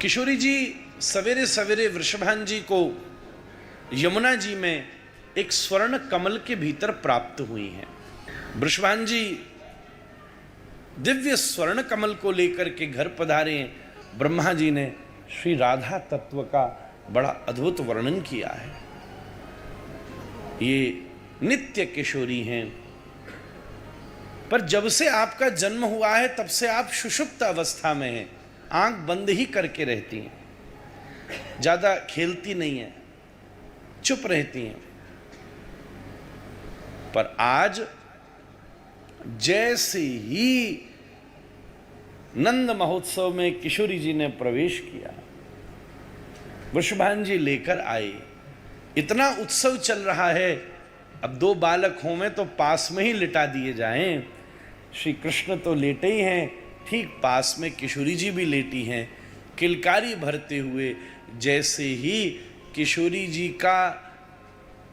किशोरी जी सवेरे सवेरे वृषभान जी को यमुना जी में एक स्वर्ण कमल के भीतर प्राप्त हुई हैं। वृषभान जी दिव्य स्वर्ण कमल को लेकर के घर पधारे हैं। ब्रह्मा जी ने श्री राधा तत्व का बड़ा अद्भुत वर्णन किया है। ये नित्य किशोरी हैं, पर जब से आपका जन्म हुआ है तब से आप सुषुप्त अवस्था में हैं, आंख बंद ही करके रहती हैं, ज्यादा खेलती नहीं है, चुप रहती हैं। पर आज जैसे ही नंद महोत्सव में किशोरी जी ने प्रवेश किया, वृषभान जी लेकर आए। इतना उत्सव चल रहा है, अब दो बालक हों तो पास में ही लिटा दिए जाएं। श्री कृष्ण तो लेटे ही हैं, ठीक पास में किशोरी जी भी लेटी हैं। किलकारी भरते हुए जैसे ही किशोरी जी का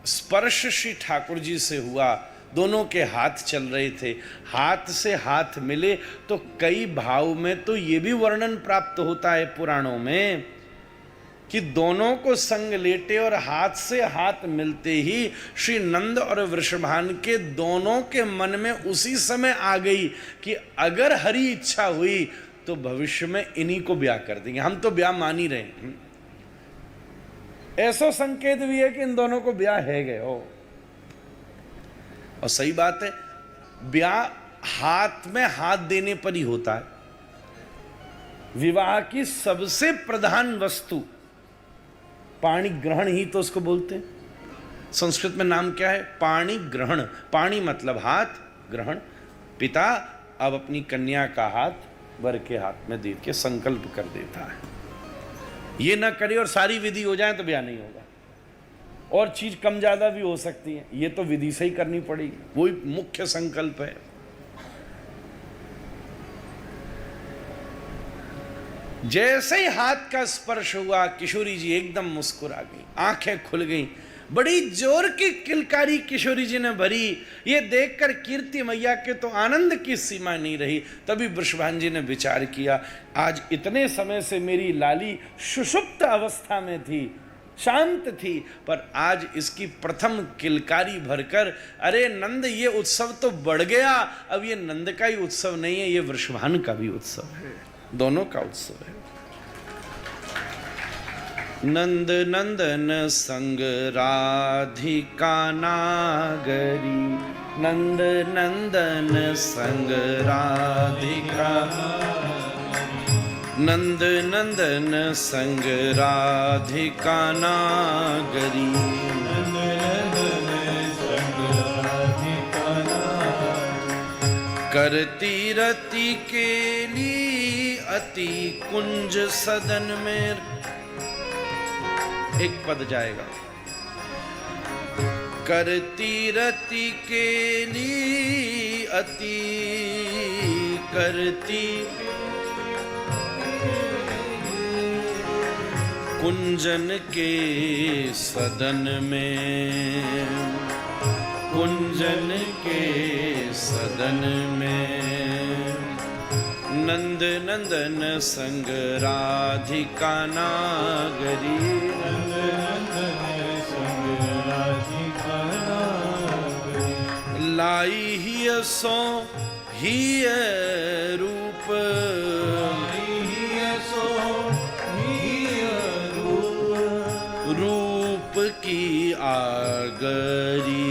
स्पर्श श्री ठाकुर जी से हुआ, दोनों के हाथ चल रहे थे, हाथ से हाथ मिले तो कई भाव में तो ये भी वर्णन प्राप्त होता है पुराणों में कि दोनों को संग लेटे और हाथ से हाथ मिलते ही श्री नंद और वृषभान के दोनों के मन में उसी समय आ गई कि अगर हरि इच्छा हुई तो भविष्य में इन्हीं को ब्याह कर देंगे। हम तो ब्याह मान ही रहे हैं, ऐसा संकेत भी है कि इन दोनों को ब्याह है गए हो। और सही बात है, ब्याह हाथ में हाथ देने पर ही होता है। विवाह की सबसे प्रधान वस्तु पाणी ग्रहण ही तो उसको बोलते हैं। संस्कृत में नाम क्या है? पाणी ग्रहण। पाणी मतलब हाथ, ग्रहण। पिता अब अपनी कन्या का हाथ वर के हाथ में दे के संकल्प कर देता है। ये ना करे और सारी विधि हो जाए तो ब्याह नहीं होगा, और चीज कम ज्यादा भी हो सकती है, ये तो विधि से ही करनी पड़ेगी, वही मुख्य संकल्प है। जैसे ही हाथ का स्पर्श हुआ, किशोरी जी एकदम मुस्कुरा गई, आंखें खुल गई, बड़ी जोर की किलकारी किशोरी जी ने भरी। ये देखकर कीर्ति मैया के तो आनंद की सीमा नहीं रही। तभी वृषभान जी ने विचार किया, आज इतने समय से मेरी लाली सुषुप्त अवस्था में थी, शांत थी, पर आज इसकी प्रथम किलकारी भरकर, अरे नंद ये उत्सव तो बढ़ गया। अब ये नंद का ही उत्सव नहीं है, ये वृषभान का भी उत्सव है, दोनों का उत्सव है। नंद नंदन संग राधिका नागरी, नंद नंदन संग राधिका, नंद नंदन संग राधिका नागरी, नंद नंदन संग राधिका नागरी, करती रति के लिए अति कुंज सदन में। एक पद जाएगा, करती रति के लिए अति, करती कुंजन के सदन में, कुंजन के सदन में, नंद नंदन संग राधिका नागरी, नंद नंदन संग राधिका नागरी, लाई ही सो ही रूप, लाई ही सो ही रूप, रूप की आगरी।